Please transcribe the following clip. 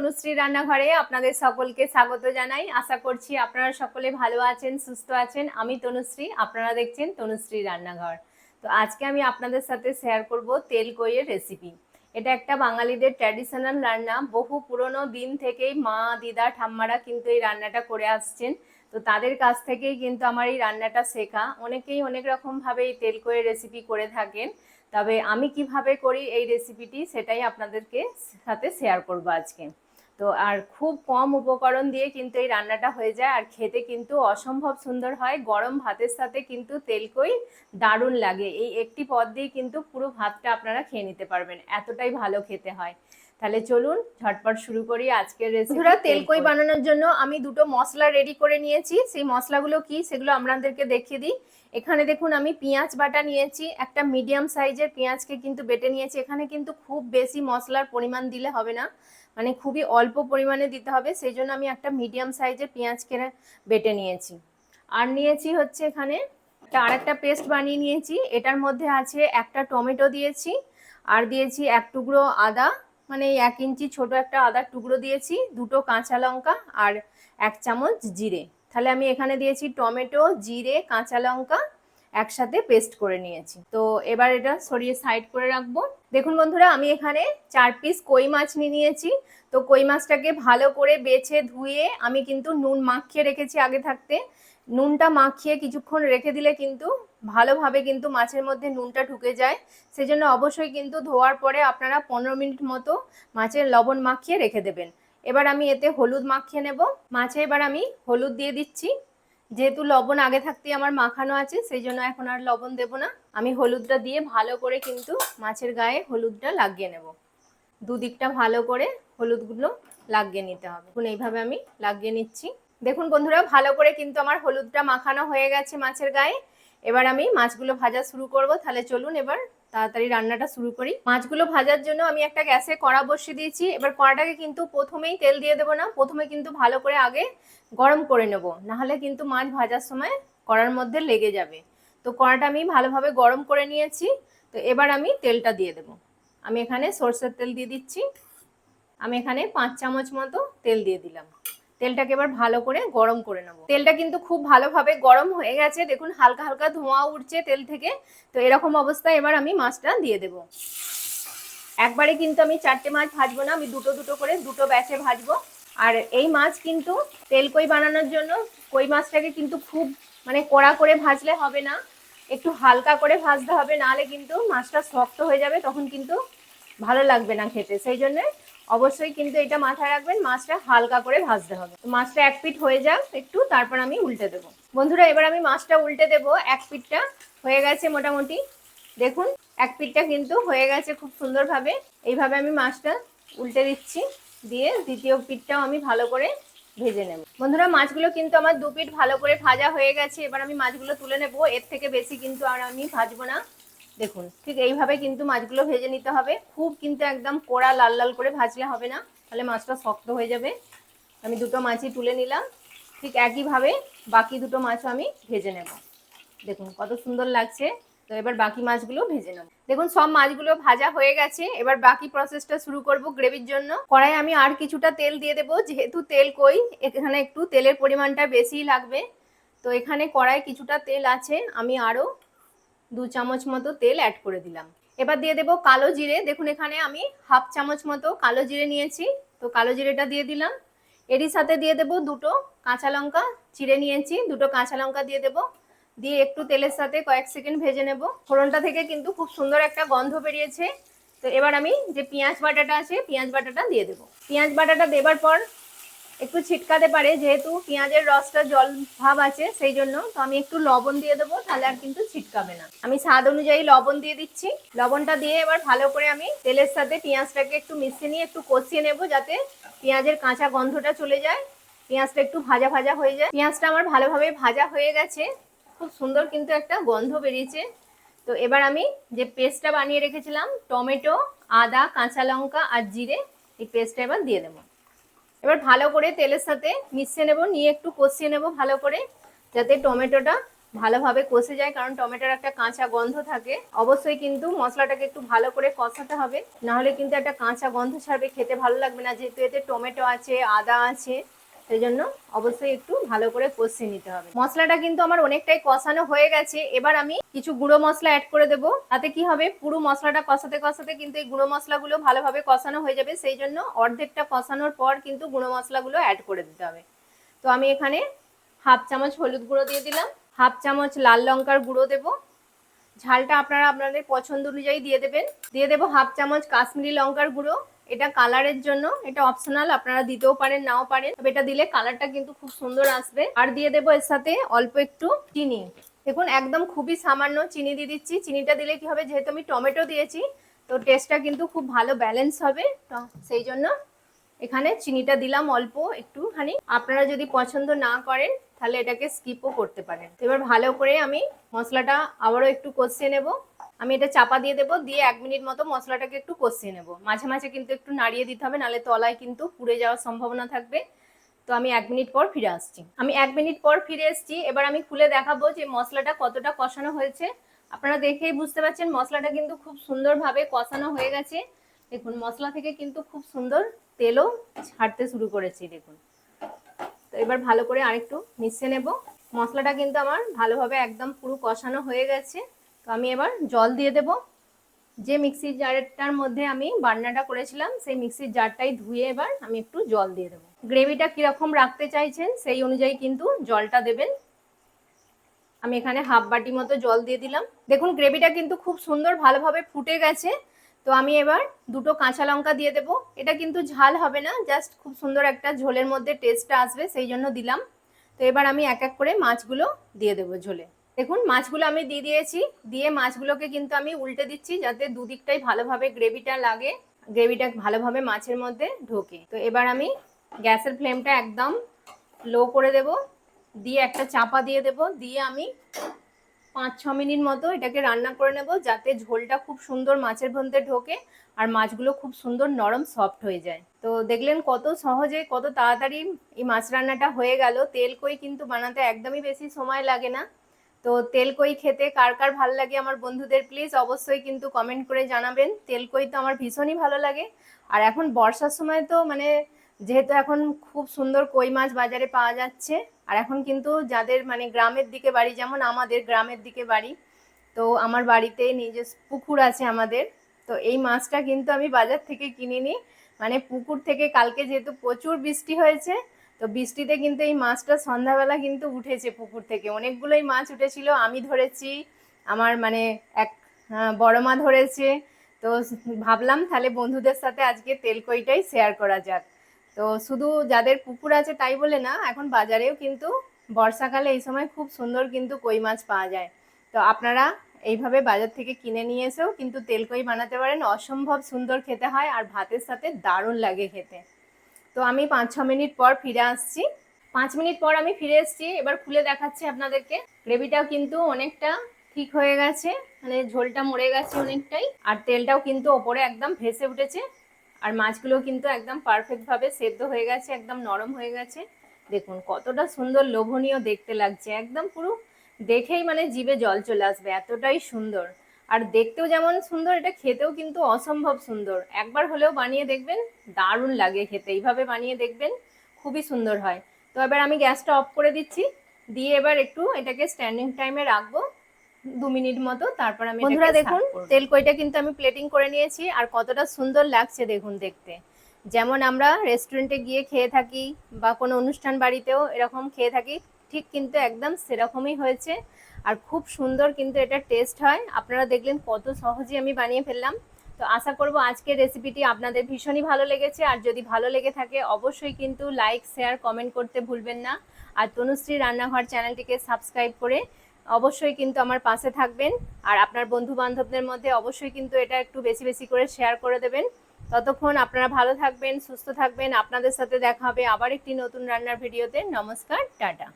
তনুশ্রী রান্নাঘরে আপনাদের সকলকে স্বাগত জানাই। আশা করছি আপনারা সকলে ভালো আছেন, সুস্থ আছেন। আমি তনুশ্রী, আপনারা দেখছেন তনুশ্রী রান্নাঘর। তো আজকে আমি আপনাদের সাথে শেয়ার করব তেল কইয়ের রেসিপি। এটা একটা বাঙালিদের ট্র্যাডিশনাল রান্না। বহু পুরনো দিন থেকেই মা, দিদা, ঠাম্মারা কিন্তু এই রান্নাটা করে আসছেন। তো তাদের কাছ থেকেই কিন্তু আমার এই রান্নাটা শেখা। অনেকেই অনেক রকমভাবে এই তেল কইয়ের রেসিপি করে থাকেন, তবে আমি কিভাবে করি এই রেসিপিটি সেটাই আপনাদেরকে সাথে শেয়ার করব আজকে। তো আর খুব কম উপকরণ দিয়ে কিন্তু এই রান্নাটা হয়ে যায়, আর খেতে কিন্তু অসম্ভব সুন্দর হয়। গরম ভাতের সাথে কিন্তু তেলকই দারুণ লাগে। এই একটি পদ দিয়ে কিন্তু পুরো ভাতটা আপনারা খেয়ে নিতে পারবেন, এতটাই ভালো খেতে হয়। তাহলে চলুন ঝটপট শুরু করি আজকের রেসিপি। তেলকই বানানোর জন্য আমি দুটো মশলা রেডি করে নিয়েছি। সেই মশলাগুলো কি সেগুলো আপনাদেরকে দেখিয়ে দিই। এখানে দেখুন আমি পেঁয়াজ বাটা নিয়েছি, একটা মিডিয়াম সাইজের পেঁয়াজকে কিন্তু বেটে নিয়েছি। এখানে কিন্তু খুব বেশি মশলার পরিমাণ দিলে হবে না, মানে খুবই অল্প পরিমাণে দিতে হবে, সেই জন্য আমি একটা মিডিয়াম সাইজের পেঁয়াজকে বেটে নিয়েছি। আর নিয়েছি হচ্ছে এখানে আর একটা পেস্ট বানিয়ে নিয়েছি। এটার মধ্যে আছে একটা টমেটো দিয়েছি, আর দিয়েছি এক টুকরো আদা, মানে 1 ইঞ্চি ছোট একটা আদার টুকরো দিয়েছি, দুটো কাঁচা লঙ্কা আর 1 চামচ জিরে। তাহলে আমি এখানে দিয়েছি টমেটো, জিরে, কাঁচা লঙ্কা একসাথে পেস্ট করে নিয়েছি। তো এবার এটা সরিয়ে সাইড করে রাখবো। দেখুন বন্ধুরা, আমি এখানে 4 পিস কই মাছ নিয়ে নিয়েছি। তো কই মাছটাকে ভালো করে বেছে ধুয়ে আমি কিন্তু নুন মাখিয়ে রেখেছি আগে থাকতে। নুনটা মাখিয়ে কিছুক্ষণ রেখে দিলে কিন্তু ভালোভাবে কিন্তু মাছের মধ্যে নুনটা ঢুকে যায়। সেজন্য অবশ্যই কিন্তু ধোয়ার পরে আপনারা 15 মিনিট মতো মাছের লবণ মাখিয়ে রেখে দেবেন। এবার আমি এতে হলুদ মাখিয়ে নেব। মাছে এবার আমি হলুদ দিয়ে দিচ্ছি। যেহেতু লবণ আগে থাকতেই আমার মাখানো আছে, সেই জন্য এখন আর লবণ দেব না। আমি হলুদটা দিয়ে ভালো করে কিন্তু মাছের গায়ে হলুদটা লাগিয়ে নেব। দুদিকটা ভালো করে হলুদগুলো লাগিয়ে নিতে হবে। এখন এইভাবে আমি লাগিয়ে নিচ্ছি। দেখুন বন্ধুরা, ভালো করে কিন্তু আমার হলুদটা মাখানো হয়ে গেছে মাছের গায়ে। এবার আমি মাছগুলো ভাজা শুরু করব। তাহলে চলুন এবার তাড়াতাড়ি রান্নাটা শুরু করি। মাছগুলো ভাজার জন্য আমি একটা গ্যাসে কড়া বসিয়ে দিয়েছি। এবার কড়াটাকে কিন্তু প্রথমেই তেল দিয়ে দেবো না, প্রথমে কিন্তু ভালো করে আগে গরম করে নেব, নাহলে কিন্তু মাছ ভাজার সময় কড়ার মধ্যে লেগে যাবে। তো কড়াটা আমি ভালোভাবে গরম করে নিয়েছি। তো এবার আমি তেলটা দিয়ে দেবো। আমি এখানে সরষের তেল দিয়ে দিচ্ছি। আমি এখানে 5 চামচ মতো তেল দিয়ে দিলাম। তেলটাকে এবার ভালো করে গরম করে নেব। তেলটা কিন্তু খুব ভালোভাবে গরম হয়ে গেছে। দেখুন হালকা হালকা ধোঁয়া উঠছে তেল থেকে। তো এরকম অবস্থায় এবার আমি মাছটা দিয়ে দেব। একবারে কিন্তু আমি 4টে মাছ ভাজবো না, আমি দুটো দুটো করে দুটো ব্যাচে ভাজবো। আর এই মাছ কিন্তু তেলকই বানানোর জন্য কই মাছটাকে কিন্তু খুব মানে কড়া করে ভাজলে হবে না, একটু হালকা করে ভাজতে হবে, নাহলে কিন্তু মাছটা শক্ত হয়ে যাবে, তখন কিন্তু ভালো লাগবে না খেতে। সেই জন্য অবশ্যই কিন্তু এটা মাথায় রাখবেন, মাছটা হালকা করে ভাজতে হবে। মাছটা এক পিঠ হয়ে যাক একটু, তারপর আমি উল্টে দেবো। বন্ধুরা, এবার আমি মাছটা উল্টে দেবো। এক পিঠটা হয়ে গেছে মোটামুটি। দেখুন এক পিঠটা কিন্তু হয়ে গেছে খুব সুন্দরভাবে। এইভাবে আমি মাছটা উল্টে দিচ্ছি, দিয়ে দ্বিতীয় পিঠটাও আমি ভালো করে ভেজে নেব। বন্ধুরা, মাছগুলো কিন্তু আমার 2 পিঠ ভালো করে ভাজা হয়ে গেছে। এবার আমি মাছগুলো তুলে নেব। এর থেকে বেশি কিন্তু আর আমি ভাজবো না। দেখুন ঠিক এইভাবে কিন্তু মাছগুলো ভেজে নিতে হবে। খুব কিন্তু একদম কড়া লাল লাল করে ভাজলে হবে না, তাহলে মাছটা শক্ত হয়ে যাবে। আমি দুটো মাছই তুলে নিলাম। ঠিক একইভাবে বাকি দুটো মাছও আমি ভেজে নেব। দেখুন কত সুন্দর লাগছে। তো এবার বাকি মাছগুলো ভেজে নেব। দেখুন সব মাছগুলো ভাজা হয়ে গেছে। এবার বাকি প্রসেসটা শুরু করব গ্রেভির জন্য। কড়াই আমি আর কিছুটা তেল দিয়ে দেবো, যেহেতু তেল কই এখানে একটু তেলের পরিমাণটা বেশিই লাগবে। তো এখানে কড়াই কিছুটা তেল আছে, আমি আরও 2 চামচ মতো তেল অ্যাড করে দিলাম। এবার দিয়ে দেবো কালো জিরে। দেখুন এখানে আমি হাফ চামচ মতো কালো জিরে নিয়েছি। তো কালো জিরেটা দিয়ে দিলাম। এরই সাথে দিয়ে দেবো দুটো কাঁচা লঙ্কা চিড়ে নিয়েছি, দুটো কাঁচা লঙ্কা দিয়ে দেবো। দিয়ে একটু তেলের সাথে কয়েক সেকেন্ড ভেজে নেব। ফোড়নটা থেকে কিন্তু খুব সুন্দর একটা গন্ধ বেরিয়েছে। তো এবার আমি যে পেঁয়াজ বাটাটা আছে পেঁয়াজ বাটাটা দিয়ে দেবো। পেঁয়াজ বাটাটা দেবার পর একটু ছিটকাতে পারে, যেহেতু পেঁয়াজের রসটা জল ভাব আছে, সেই জন্য তো আমি একটু লবণ দিয়ে দেবো, তাহলে আর কিন্তু ছিটকাবে না। আমি স্বাদ অনুযায়ী লবণ দিয়ে দিচ্ছি। লবণটা দিয়ে এবার ভালো করে আমি তেলের সাথে পেঁয়াজটাকে একটু মিশিয়ে নিয়ে একটু কষিয়ে নেব, যাতে পেঁয়াজের কাঁচা গন্ধটা চলে যায়, পেঁয়াজটা একটু ভাজা ভাজা হয়ে যায়। পেঁয়াজটা আমার ভালোভাবে ভাজা হয়ে গেছে, খুব সুন্দর কিন্তু একটা গন্ধ বেরিয়েছে। তো এবার আমি যে পেস্টটা বানিয়ে রেখেছিলাম টমেটো, আদা, কাঁচা লঙ্কা আর জিরে, এই পেস্টটা এবার দিয়ে দেবো। এবার ভালো করে তেলের সাথে মিশিয়ে নেব, নিয়ে একটু কষিয়ে নেব ভালো করে, যাতে টমেটোটা ভালোভাবে কষে যায়, কারণ টমেটোর একটা কাঁচা গন্ধ থাকে। অবশ্যই কিন্তু মশলাটাকে একটু ভালো করে কষাতে হবে, নাহলে কিন্তু একটা কাঁচা গন্ধ ছাড়বে, খেতে ভালো লাগবে না, যেহেতু এতে টমেটো আছে, আদা আছে, সেই জন্য অবশ্যই একটু ভালো করে কষিয়ে নিতে হবে। মশলাটা কিন্তু আমার অনেকটাই কষানো হয়ে গেছে। এবার আমি কিছু গুঁড়ো মশলা অ্যাড করে দেবো। তাতে কি হবে, পুরো মশলাটা কষাতে কষাতে কিন্তু এই গুঁড়ো মশলাগুলো ভালোভাবে কষানো হয়ে যাবে। সেই জন্য অর্ধেকটা কষানোর পর কিন্তু গুঁড়ো মশলাগুলো অ্যাড করে দিতে হবে। তো আমি এখানে হাফ চামচ হলুদ গুঁড়ো দিয়ে দিলাম, হাফ চামচ লাল লঙ্কার গুঁড়ো দেব, ঝালটা আপনারা আপনাদের পছন্দ অনুযায়ী দিয়ে দেবেন। দিয়ে দেবো হাফ চামচ কাশ্মীরি লঙ্কার গুঁড়ো, এটা কালারের জন্য, এটা অপশনাল, আপনারা দিতেও পারেন নাও পারেন, তবে এটা দিলে কালারটা কিন্তু খুব সুন্দর আসবে। আর দিয়ে দেবো এর সাথে অল্প একটু চিনি। দেখুন একদম খুবই সামান্য চিনি দিয়ে দিচ্ছি। চিনিটা দিলে কি হবে, যেহেতু আমি টমেটো দিয়েছি, তো টেস্টটা কিন্তু খুব ভালো ব্যালেন্স হবে, তো সেই জন্য এখানে চিনিটা দিলাম অল্প একটুখানি। আপনারা যদি পছন্দ না করেন তাহলে এটাকে স্কিপও করতে পারেন। এবার ভালো করে আমি মশলাটা আবারও একটু কষিয়ে নেব। আমি এটা চাপা দিয়ে দেবো, দিয়ে 1 মিনিট মতো মশলাটাকে একটু কষিয়ে নেব। মাঝে মাঝে কিন্তু একটু নাড়িয়ে দিতে হবে, নাহলে তলায় কিন্তু পুড়ে যাওয়ার সম্ভাবনা থাকবে। তো আমি 1 মিনিট পর ফিরে আসছি। আমি 1 মিনিট পর ফিরে এসেছি। এবার আমি খুলে দেখাবো যে মশলাটা কতটা কষানো হয়েছে। আপনারা দেখেই বুঝতে পারছেন মশলাটা কিন্তু খুব সুন্দরভাবে কষানো হয়ে গেছে। দেখুন মশলা থেকে কিন্তু খুব সুন্দর তেলও ছাড়তে শুরু করেছি, দেখুন। তো এবার ভালো করে আরেকটু মিশিয়ে নেব। মশলাটা কিন্তু আমার ভালোভাবে একদম পুরো কষানো হয়ে গেছে। তো আমি এবার জল দিয়ে দেব। যে মিক্সির জারটার মধ্যে আমি বান্নাটা করেছিলাম, সেই মিক্সির জারটাই ধুয়ে এবার আমি একটু জল দিয়ে দেবো। গ্রেভিটা কিরকম রাখতে চাইছেন সেই অনুযায়ী কিন্তু জলটা দেবেন। আমি এখানে হাফ বাটি মতো জল দিয়ে দিলাম। দেখুন গ্রেভিটা কিন্তু খুব সুন্দর ভালোভাবে ফুটে গেছে। তো আমি এবার 2টো কাঁচা লঙ্কা দিয়ে দেবো। এটা কিন্তু ঝাল হবে না, জাস্ট খুব সুন্দর একটা ঝোলের মধ্যে টেস্টটা আসবে, সেই জন্য দিলাম। তো এবার আমি এক এক করে মাছগুলো দিয়ে দেবো ঝোলে। দেখুন মাছগুলো আমি দিয়ে দিয়েছি। দিয়ে মাছগুলোকে কিন্তু আমি উল্টে দিচ্ছি, যাতে দুদিকটাই ভালোভাবে গ্রেভিটা লাগে, গ্রেভিটা ভালোভাবে মাছের মধ্যে ঢোকে। তো এবার আমি গ্যাসের ফ্লেমটা একদম লো করে দেব, দিয়ে একটা চাপা দিয়ে দেব, দিয়ে আমি 5-6 মিনিট মতো এটাকে রান্না করে নেব, যাতে ঝোলটা খুব সুন্দর মাছের মধ্যে ঢোকে আর মাছগুলো খুব সুন্দর নরম সফট হয়ে যায়। তো দেখলেন কত সহজে কত তাড়াতাড়ি এই মাছ রান্নাটা হয়ে গেল। তেল কই কিন্তু বানাতে একদমই বেশি সময় লাগে না। তো তেল কই খেতে কার কার ভালো লাগে আমার বন্ধুদের প্লিজ অবশ্যই কিন্তু কমেন্ট করে জানাবেন। তেল কই তো আমার ভীষণই ভালো লাগে। আর এখন বর্ষার সময় তো মানে যেহেতু এখন খুব সুন্দর কই মাছ বাজারে পাওয়া যাচ্ছে, আর এখন কিন্তু যাদের মানে গ্রামের দিকে বাড়ি, যেমন আমাদের গ্রামের দিকে বাড়ি, তো আমার বাড়িতে নিজস্ব পুকুর আছে আমাদের। তো এই মাছটা কিন্তু আমি বাজার থেকে কিনে নিই, মানে পুকুর থেকে। কালকে যেহেতু প্রচুর বৃষ্টি হয়েছে, তো বৃষ্টিতে কিন্তু এই মাছটা সন্ধ্যাবেলা কিন্তু উঠেছে পুকুর থেকে, অনেকগুলোই মাছ উঠেছিল। আমি ধরেছি, আমার মানে এক বড় মা ধরেছে। তো ভাবলাম তাহলে বন্ধুদের সাথে আজকে তেলকইটাই শেয়ার করা যাক। তো শুধু যাদের পুকুর আছে তাই বলে না, এখন বাজারেও কিন্তু বর্ষাকালে এই সময় খুব সুন্দর কিন্তু কই মাছ পাওয়া যায়। তো আপনারা এইভাবে বাজার থেকে কিনে নিয়ে এসেও কিন্তু তেলকই বানাতে পারেন, অসম্ভব সুন্দর খেতে হয় আর ভাতের সাথে দারুণ লাগে খেতে। তো আমি 5-6 মিনিট পর ফিরে আসছি। 5 মিনিট পর আমি ফিরে এসেছি। এবার খুলে দেখাচ্ছি আপনাদেরকে। গ্রেভিটাও কিন্তু অনেকটা ঠিক হয়ে গেছে, মানে ঝোলটা মরে গেছে অনেকটাই, আর তেলটাও কিন্তু ওপরে একদম ভেসে উঠেছে। আর মাছগুলো কিন্তু একদম পারফেক্টভাবে সেদ্ধ হয়ে গেছে, একদম নরম হয়ে গেছে। দেখুন কতটা সুন্দর লোভনীয় দেখতে লাগছে, একদম পুরো দেখেই মানে জিভে জল চলে আসবে, এতটাই সুন্দর। আর দেখতেও যেমন সুন্দর, এটা খেতেও কিন্তু অসম্ভব সুন্দর। একবার হলেও বানিয়ে দেখবেন, দারুণ লাগে খেতে, এইভাবে বানিয়ে দেখবেন, খুবই সুন্দর হয়। তো এবার আমি গ্যাসটা অফ করে দিচ্ছি, দিয়ে এবার একটু এটাকে স্ট্যান্ডিং টাইমে রাখবো 2 মিনিট মতো, তারপর আমি বন্ধুরা দেখুন তেল কইটা কিন্তু আমি প্লেটিং করে নিয়েছি। আর কতটা সুন্দর লাগছে দেখুন দেখতে, যেমন আমরা রেস্টুরেন্টে গিয়ে খেয়ে থাকি বা কোনো অনুষ্ঠান বাড়িতেও এরকম খেয়ে থাকি, ঠিক কিন্তু একদম সেরকমই হয়েছে। আর খুব সুন্দর কিন্তু এটা টেস্ট হয়। আপনারা দেখলেন কত সহজেই আমি বানিয়ে ফেললাম। তো আশা করব আজকের রেসিপিটি আপনাদের ভীষণই ভালো লেগেছে। আর যদি ভালো লেগে থাকে অবশ্যই কিন্তু লাইক শেয়ার কমেন্ট করতে ভুলবেন না। আর তনুশ্রী রান্নাঘর চ্যানেলটিকে সাবস্ক্রাইব করে অবশ্যই কিন্তু আমার পাশে থাকবেন। আর আপনার বন্ধু বান্ধবদের মধ্যে অবশ্যই কিন্তু এটা একটু বেশি বেশি করে শেয়ার করে দেবেন। ততক্ষণ আপনারা ভালো থাকবেন, সুস্থ থাকবেন। আপনাদের সাথে দেখা হবে আবার একটি নতুন রান্নার ভিডিওতে। নমস্কার, টাটা।